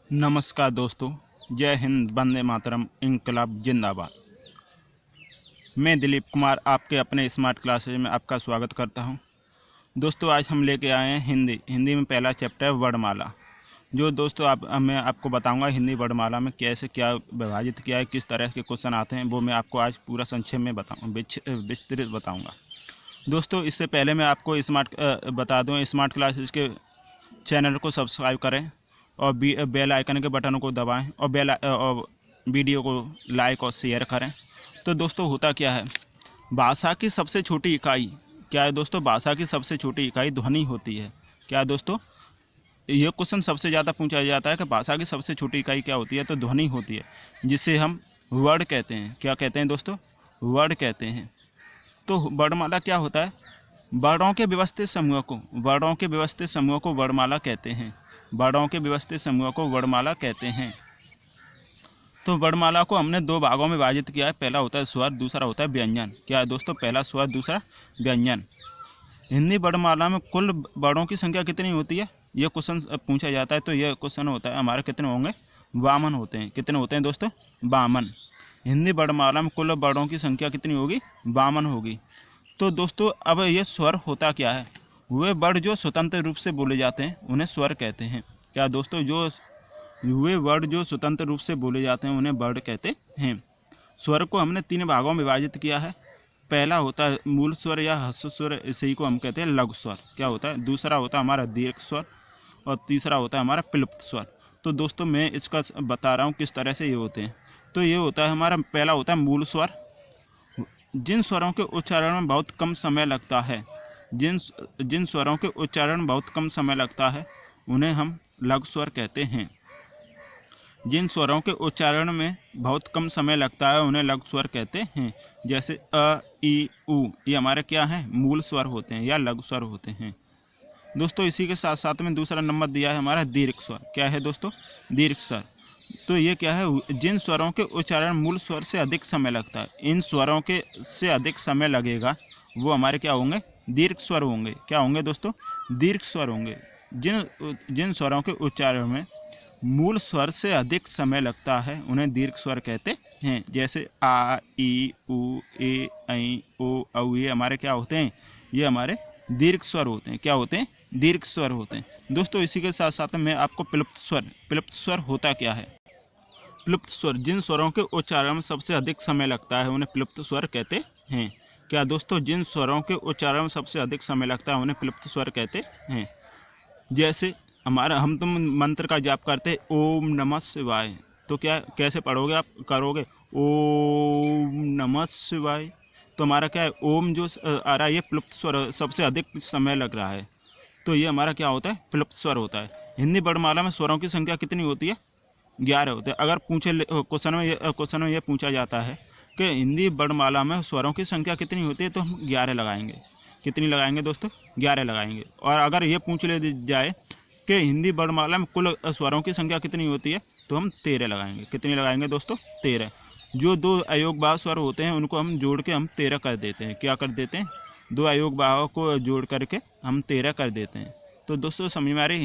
नमस्कार दोस्तों, जय हिंद, वंदे मातरम, इंकलाब जिंदाबाद। मैं दिलीप कुमार आपके अपने स्मार्ट क्लासेज में आपका स्वागत करता हूं। दोस्तों, आज हम लेके आए हैं हिंदी में पहला चैप्टर वर्णमाला। जो दोस्तों मैं आपको बताऊंगा हिंदी वर्णमाला में कैसे क्या विभाजित किया है, किस तरह के क्वेश्चन आते हैं, वो मैं आपको आज पूरा संक्षेप में विस्तृत बताऊँगा। दोस्तों, इससे पहले मैं आपको बता दूँ, स्मार्ट क्लासेज के चैनल को सब्सक्राइब करें और बेल आइकन के बटन को दबाएं और वीडियो को लाइक और शेयर करें। तो दोस्तों, होता क्या है, भाषा की सबसे छोटी इकाई क्या है दोस्तों? भाषा की सबसे छोटी इकाई ध्वनि होती है। क्या है दोस्तों? ये क्वेश्चन सबसे ज़्यादा पूछा जाता है कि भाषा की सबसे छोटी इकाई क्या होती है, तो ध्वनि होती है, जिसे हम वर्ड कहते हैं। क्या कहते हैं दोस्तों? वर्ड कहते हैं। तो वर्णमाला क्या होता है? वर्णों के व्यवस्थित समूह को वर्णमाला कहते हैं। वर्णों के व्यवस्थित समूह को वर्णमाला कहते हैं। तो वर्णमाला को हमने दो भागों में विभाजित किया है। पहला होता है स्वर, दूसरा होता है व्यंजन। क्या है दोस्तों? पहला स्वर, दूसरा व्यंजन। हिंदी वर्णमाला में कुल वर्णों की संख्या कितनी होती है, ये क्वेश्चन पूछा जाता है। तो यह क्वेश्चन होता है हमारे कितने होंगे? 52 होते हैं। कितने होते हैं दोस्तों? 52। हिंदी वर्णमाला में कुल वर्णों की संख्या कितनी होगी? 52 होगी। तो दोस्तों, अब ये स्वर होता क्या है? वे वर्ड जो स्वतंत्र रूप से बोले जाते हैं उन्हें स्वर कहते हैं। क्या दोस्तों? वे वर्ड जो स्वतंत्र रूप से बोले जाते हैं उन्हें वर्ड कहते हैं। स्वर को हमने 3 भागों में विभाजित किया है। पहला होता है मूल स्वर या ह्रस्व स्वर, इसी को हम कहते हैं लघु स्वर। क्या होता है? दूसरा होता है हमारा दीर्घ स्वर और तीसरा होता है हमारा प्लुप्त स्वर। तो दोस्तों, मैं इसका बता रहा हूँ किस तरह से ये होते हैं। तो ये होता है हमारा, पहला होता है मूल स्वर। जिन स्वरों के उच्चारण में बहुत कम समय लगता है जिन स्वरों के उच्चारण में बहुत कम समय लगता है उन्हें हम लघु स्वर कहते हैं। जिन स्वरों के उच्चारण में बहुत कम समय लगता है उन्हें लघु स्वर कहते हैं। जैसे अ, ई, उ, ये हमारे क्या हैं? मूल स्वर होते हैं या लघु स्वर होते हैं। दोस्तों, इसी के साथ साथ में दूसरा नंबर दिया है हमारा दीर्घ स्वर। क्या है दोस्तों? दीर्घ स्वर। तो ये क्या है? जिन स्वरों के उच्चारण मूल स्वर से अधिक समय लगता है, इन स्वरों के से अधिक समय लगेगा वो हमारे क्या होंगे? दीर्घ स्वर होंगे। क्या होंगे दोस्तों? दीर्घ स्वर होंगे। जिन स्वरों के उच्चारण में मूल स्वर से अधिक समय लगता है उन्हें दीर्घ स्वर कहते हैं। जैसे आ, ई, उ, ए, ऐ, ओ, औ, ये हमारे क्या होते हैं? ये हमारे दीर्घ स्वर होते हैं। क्या होते हैं? दीर्घ स्वर होते हैं। दोस्तों, इसी के साथ साथ मैं आपको प्लुप्त स्वर होता क्या है? प्लुप्त स्वर, जिन स्वरों के उच्चारण में सबसे अधिक समय लगता है उन्हें प्लुप्त स्वर कहते हैं। क्या दोस्तों? जिन स्वरों के उच्चारण में सबसे अधिक समय लगता है उन्हें प्लुप्त स्वर कहते हैं। जैसे हम तुम मंत्र का जाप करते हैं ओम नमः शिवाय, तो क्या कैसे पढ़ोगे? आप करोगे ओम नमः शिवाय, तो हमारा क्या है? ओम जो आ रहा है ये प्लुप्त स्वर, सबसे अधिक समय लग रहा है, तो ये हमारा क्या होता है? प्लुप्त स्वर होता है। हिंदी वर्णमाला में स्वरों की संख्या कितनी होती है? 11 होते हैं। अगर क्वेश्चन में ये पूछा जाता है कि हिंदी वर्णमाला में स्वरों की संख्या कितनी होती है, तो हम 11 लगाएंगे। कितनी लगाएंगे दोस्तों? 11 लगाएंगे। और अगर ये पूछ ले जाए कि हिंदी वर्णमाला में कुल स्वरों की संख्या कितनी होती है, तो हम 13 लगाएंगे। कितनी लगाएंगे दोस्तों? 13। जो दो अयोगभाव स्वर होते हैं उनको हम जोड़ के हम 13 कर देते हैं। क्या कर देते हैं? दो अयोगभावों को जोड़ करके हम 13 कर देते हैं। तो दोस्तों, समझ में आ रही?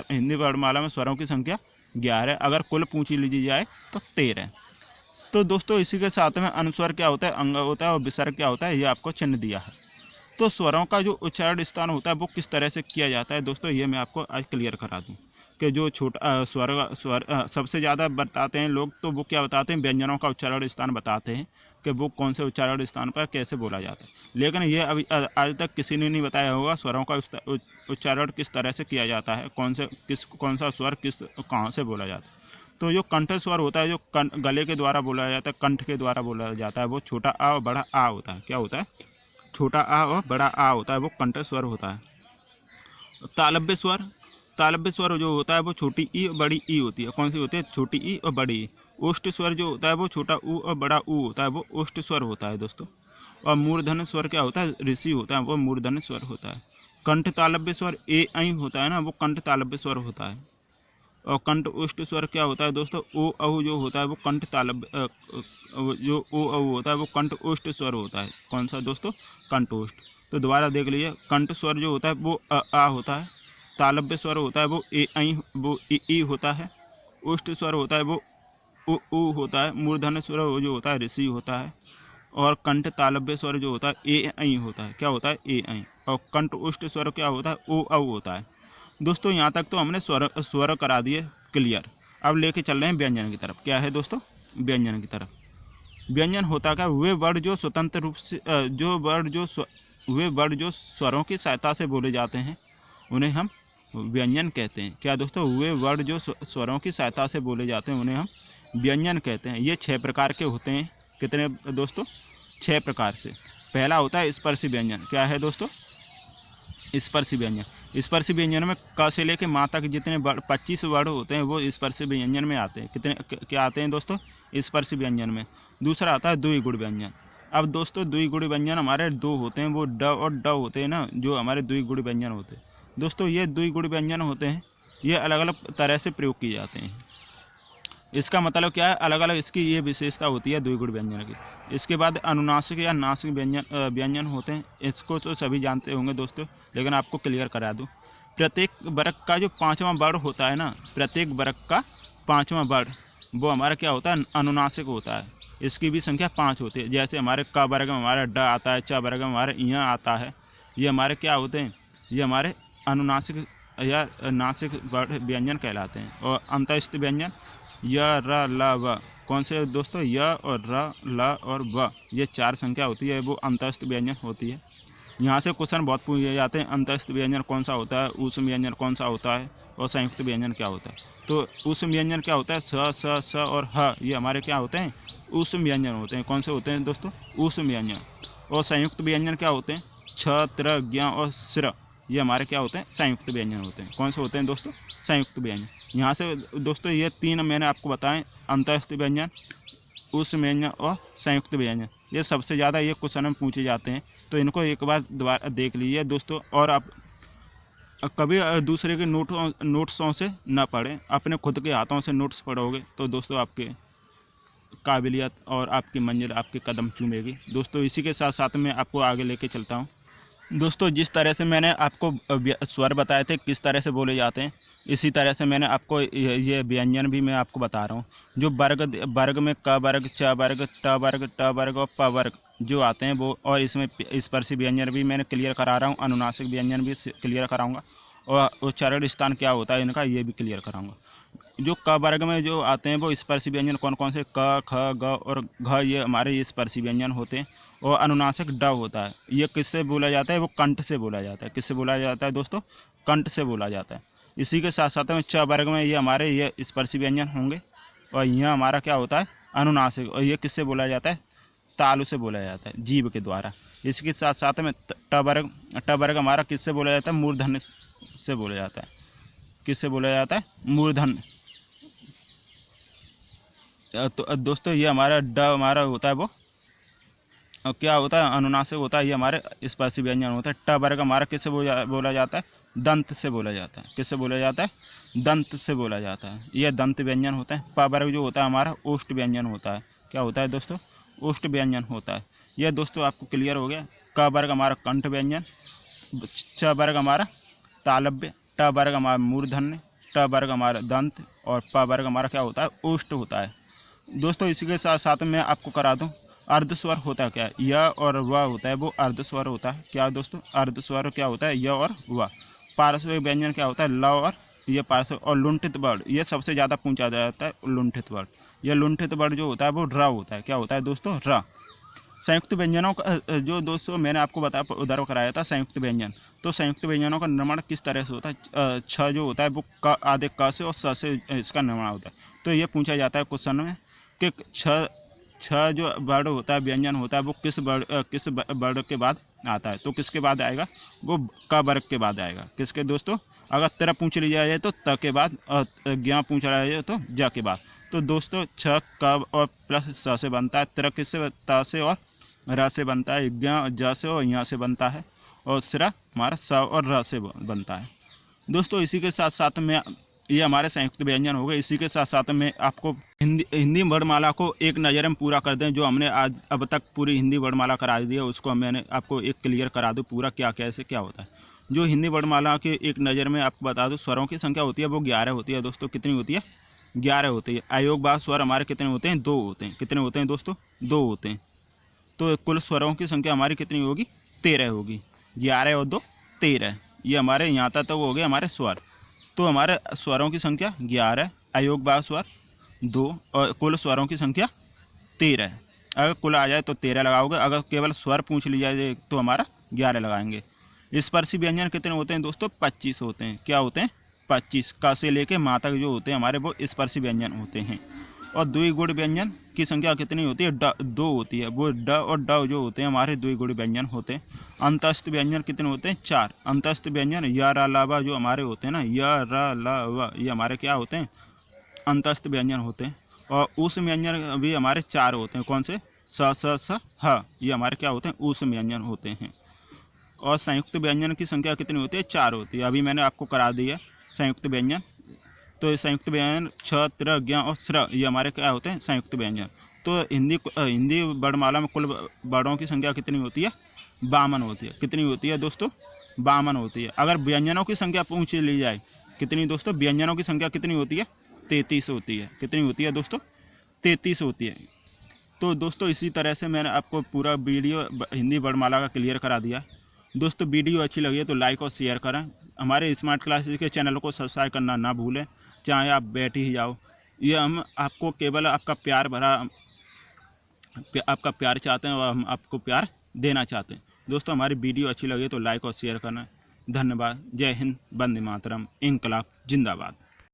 हिंदी वर्णमाला में स्वरों की संख्या 11, अगर कुल पूछ ली जाए तो 13। तो दोस्तों, इसी के साथ में अनुस्वर क्या होता है, अंग होता है और विसर्ग क्या होता है, ये आपको चिन्ह दिया है। तो स्वरों का जो उच्चारण स्थान होता है वो किस तरह से किया जाता है दोस्तों, ये मैं आपको आज क्लियर करा दूं कि जो छोटा स्वर सबसे ज़्यादा बताते हैं लोग, तो वो क्या बताते हैं? व्यंजनों का उच्चारण स्थान बताते हैं कि वो कौन से उच्चारण स्थान पर कैसे बोला जाता है। लेकिन ये अभी आज तक किसी ने नहीं बताया होगा स्वरों का उच्चारण किस तरह से किया जाता है, कौन सा स्वर कहाँ से बोला जाता है। तो जो कंठ स्वर होता है, जो गले के द्वारा बोला जाता है, कंठ के द्वारा बोला जाता है, वो छोटा आ और बड़ा आ होता है। क्या होता है? छोटा आ और बड़ा आ होता है, वो कंठ स्वर होता है। तालव्य स्वर जो होता है वो छोटी ई और बड़ी ई होती है। कौन सी होती है? छोटी ई और बड़ी ई। ओष्ठ स्वर जो होता है वो छोटा ऊ और बड़ा ऊ होता है, वो ओष्ठ स्वर होता है दोस्तों। और मूर्धन्य स्वर क्या होता है? ऋषि होता है, वो मूर्धन्य स्वर होता है। कंठ तालव्य स्वर ए ऐ होता है ना, वो कंठ तालव्य स्वर होता है। और कंठ ओष्ठ स्वर क्या होता है दोस्तों? ओ औ जो होता है वो कंठ तालव्य, जो ओ औ होता है वो कंठ ओष्ठ स्वर होता है। कौन सा दोस्तों? कंठ ओष्ठ। तो दोबारा देख लीजिए, कंठ स्वर जो होता है वो आ होता है, तालव्य स्वर होता है वो ए ऐ, वो ई होता है, उष्ट स्वर होता है वो उ होता है। मूर्धन्य स्वर वो जो होता है ऋषि होता है। और कंठ तालव्य स्वर जो होता है ए ऐ होता है। क्या होता है? ए ऐ। और कंठ उष्ट स्वर क्या होता है? ओ औ होता है। दोस्तों यहाँ तक तो हमने स्वर करा दिए क्लियर। अब लेके चल रहे हैं व्यंजन की तरफ। क्या है दोस्तों? व्यंजन की तरफ। व्यंजन होता क्या? वे वर्ड जो स्वतंत्र रूप से वे वर्ड जो स्वरों की सहायता से बोले जाते हैं उन्हें हम व्यंजन कहते हैं। क्या दोस्तों? वे वर्ड जो स्वरों की सहायता से बोले जाते हैं उन्हें हम व्यंजन कहते हैं। ये 6 प्रकार के होते हैं। कितने दोस्तों? 6 प्रकार से। पहला होता है स्पर्शी व्यंजन। क्या है दोस्तों? स्पर्शी व्यंजन। स्पर्शी व्यंजन में क से लेके माँ तक जितने 25 वर्ड होते हैं वो स्पर्शी व्यंजन में आते हैं। कितने क्या आते हैं दोस्तों? स्पर्शी व्यंजन में। दूसरा आता है द्विगुण व्यंजन। अब दोस्तों द्विगुण व्यंजन हमारे 2 होते हैं, वो ड और ड होते हैं ना, जो हमारे द्विगुण व्यंजन होते हैं। दोस्तों ये द्विगुण व्यंजन होते हैं, ये अलग अलग तरह से प्रयोग किए जाते हैं। इसका मतलब क्या है? अलग अलग इसकी ये विशेषता होती है द्विगुण व्यंजन की। इसके बाद अनुनासिक या नासिक व्यंजन होते हैं। इसको तो सभी जानते होंगे दोस्तों, लेकिन आपको क्लियर करा दूँ। प्रत्येक वर्ग का जो 5वां वर्ण होता है ना, प्रत्येक वर्ग का 5वां वर्ण वो हमारा क्या होता है? अनुनासिक होता है। इसकी भी संख्या 5 होती है। जैसे हमारे क वर्ग में हमारा ड आता है, च वर्ग में हमारे इ आता है। ये हमारे क्या होते हैं? ये हमारे अनुनासिक या नासिक व्यंजन कहलाते हैं। और अंतस्थ व्यंजन य, र, ल, व। कौन से दोस्तों? य और र, ल और व, ये 4 संख्या होती है, वो अंतस्थ व्यंजन होती है। यहाँ से क्वेश्चन बहुत पूछे जाते हैं। अंतस्थ व्यंजन कौन सा होता है? ऊष्म व्यंजन कौन सा होता है? और संयुक्त व्यंजन क्या होता है? तो ऊष्म व्यंजन क्या होता है? स और ह, ये हमारे क्या होते हैं? ऊष्म व्यंजन होते हैं। कौन से होते हैं दोस्तों? ऊष्म व्यंजन। और संयुक्त व्यंजन क्या होते हैं? छ, त्र, ज्ञ और स्र, ये हमारे क्या होते हैं? संयुक्त व्यंजन होते हैं। कौन से होते हैं दोस्तों? संयुक्त व्यंजन। यहाँ से दोस्तों ये 3 मैंने आपको बताएं, अंतस्थ व्यंजन, ऊष्म व्यंजन और संयुक्त व्यंजन। ये सबसे ज़्यादा ये क्वेश्चन में पूछे जाते हैं, तो इनको एक बार दोबारा देख लीजिए दोस्तों। और आप कभी दूसरे के नोट्सों से ना पढ़ें, अपने खुद के हाथों से नोट्स पढ़ोगे तो दोस्तों आपके काबिलियत और आपकी मंजिल आपके कदम चूमेगी। दोस्तों इसी के साथ साथ मैं आपको आगे लेके चलता हूँ। दोस्तों जिस तरह से मैंने आपको स्वर बताए थे किस तरह से बोले जाते हैं, इसी तरह से मैंने आपको ये व्यंजन भी मैं आपको बता रहा हूँ। जो वर्ग में क वर्ग, च वर्ग, ट वर्ग, ट वर्ग और प वर्ग जो आते हैं वो, और इसमें स्पर्शी व्यंजन भी मैंने क्लियर करा रहा हूँ, अनुनासिक व्यंजन भी क्लियर कराऊँगा, और उच्चारण स्थान क्या होता है इनका ये भी क्लियर कराऊँगा। जो क वर्ग में जो आते हैं वो स्पर्शी व्यंजन कौन कौन से? क, ख, ग और घ, ये हमारे स्पर्शी व्यंजन होते हैं। और अनुनासिक ड होता है। ये किससे बोला जाता है? वो कंठ से बोला जाता है। किससे बोला जाता है दोस्तों? कंठ से बोला जाता है। इसी के साथ साथ में च वर्ग में ये हमारे ये स्पर्शी व्यंजन होंगे। और यहाँ हमारा क्या होता है? अनुनासिक। और ये किससे बोला जाता है? तालु से बोला जाता है, जीभ के द्वारा। इसके साथ साथ में ट वर्ग हमारा किससे बोला जाता है? मूर्धन्य से बोला जाता है। किससे बोला जाता है? मूर्धन्य। तो दोस्तों ये हमारा ड हमारा होता है वो क्या होता है? अनुनासिक होता है। ये हमारे स्पर्शी व्यंजन होता है। ट वर्ग हमारा किससे बोला जाता है? दंत से बोला जाता है। किससे बोला जाता है? दंत से बोला जाता है। यह दंत व्यंजन होता है। प वर्ग जो होता है हमारा ओष्ठ व्यंजन होता है। क्या होता है दोस्तों? ओष्ठ व्यंजन होता है। यह दोस्तों आपको क्लियर हो गया। क वर्ग हमारा कंठ व्यंजन, च वर्ग हमारा तालव्य, ट वर्ग हमारा मूर्धन्य, ट वर्ग हमारा दंत, और प वर्ग हमारा क्या होता है? ओष्ठ होता है। दोस्तों इसी के साथ साथ मैं आपको करा दूं, अर्धस्वर होता है क्या? य और व होता है, वो अर्धस्वर होता है। क्या दोस्तों? अर्धस्वर क्या होता है? य और व। पार्श्विक व्यंजन क्या होता है? ल और ये पार्श्व। और लुंठित वर्ण, ये सबसे ज़्यादा पूछा जाता है, लुंठित वर्ण। यह लुंठित वर्ण जो होता है वो र होता है। क्या होता है दोस्तों? र। संयुक्त व्यंजनों का जो दोस्तों मैंने आपको बताया उदाहरण कराया था संयुक्त व्यंजन, तो संयुक्त व्यंजनों का निर्माण किस तरह से होता है? छ जो होता है वो क आधे क से और स से इसका निर्माण होता है। तो ये पूछा जाता है क्वेश्चन में कि छ जो वर्ण होता है, व्यंजन होता है, वो किस वर्ण के बाद आता है? तो किसके बाद आएगा? वो क वर्ग के बाद आएगा। किसके दोस्तों? अगर त्र पूछ लिया जाए तो त के बाद, और ज्ञ पूछा जाए तो ज के बाद। तो दोस्तों छ क और प्लस स से बनता है, त्र किससे? त से और र से बनता है, ज्ञ ज से और यहाँ से बनता है, और स्र हमारा स और र से बनता है। दोस्तों इसी के साथ साथ में ये हमारे संयुक्त व्यंजन हो गए। इसी के साथ साथ में आपको हिंदी वर्णमाला को एक नज़र में पूरा कर दें। जो हमने आज अब तक पूरी हिंदी वर्णमाला करा दी है, उसको मैंने आपको एक क्लियर करा दूँ पूरा क्या कैसे क्या होता है। जो हिंदी वर्णमाला के एक नज़र में आपको बता दूँ, स्वरों की संख्या होती है वो 11 होती है दोस्तों। कितनी होती है? 11 होती है। अयोगवाह स्वर हमारे कितने होते हैं? 2 होते हैं। कितने होते हैं दोस्तों? 2 होते हैं। तो कुल स्वरों की संख्या हमारी कितनी होगी? 13 होगी। 11 और 2 13। ये हमारे यहाँ तक तो हो गए हमारे स्वर। तो हमारे स्वरों की संख्या 11, अयोगवाह स्वर 2 और कुल स्वरों की संख्या 13 है। अगर कुल आ जाए तो 13 लगाओगे, अगर केवल स्वर पूछ लिया जाए तो हमारा 11 लगाएंगे। स्पर्शी व्यंजन कितने होते हैं दोस्तों? 25 होते हैं। क्या होते हैं? 25। क से लेके माँ तक जो होते हैं हमारे वो स्पर्शी व्यंजन होते हैं। और द्विगुण व्यंजन की संख्या कितनी होती है? 2 होती है। वो ड और ड जो होते हैं हमारे द्विगुण व्यंजन होते हैं। अंतस्थ व्यंजन कितने होते हैं? 4। अंतस्थ व्यंजन य र ल व जो हमारे होते हैं ना, य र ल व, ये हमारे क्या होते हैं? अंतस्थ व्यंजन होते हैं। और उस व्यंजन भी हमारे 4 होते हैं। कौन से? स स स ह, ये हमारे क्या होते हैं? उस व्यंजन होते हैं। और संयुक्त व्यंजन की संख्या कितनी होती है? 4 होती है। अभी मैंने आपको करा दिया संयुक्त व्यंजन। तो ये संयुक्त व्यंजन छ, त्र, ज्ञ और स्र, ये हमारे क्या होते हैं? संयुक्त व्यंजन। तो हिंदी वर्णमाला में कुल वर्णों की संख्या कितनी होती है? 52 होती है। कितनी होती है दोस्तों? 52 होती है। अगर व्यंजनों की संख्या पूछ ली जाए, कितनी दोस्तों? व्यंजनों की संख्या कितनी होती है? 33 होती है। कितनी होती है दोस्तों? 33 होती है। तो दोस्तों इसी तरह से मैंने आपको पूरा वीडियो हिंदी वर्णमाला का क्लियर करा दिया। दोस्तों वीडियो अच्छी लगी है तो लाइक और शेयर करें। हमारे स्मार्ट क्लासेस के चैनल को सब्सक्राइब करना ना भूलें, चाहे आप बैठ ही जाओ। ये हम आपको केवल आपका प्यार चाहते हैं और हम आपको प्यार देना चाहते हैं। दोस्तों हमारी वीडियो अच्छी लगी तो लाइक और शेयर करना। धन्यवाद। जय हिंद, वंदे मातरम, इंकलाब जिंदाबाद।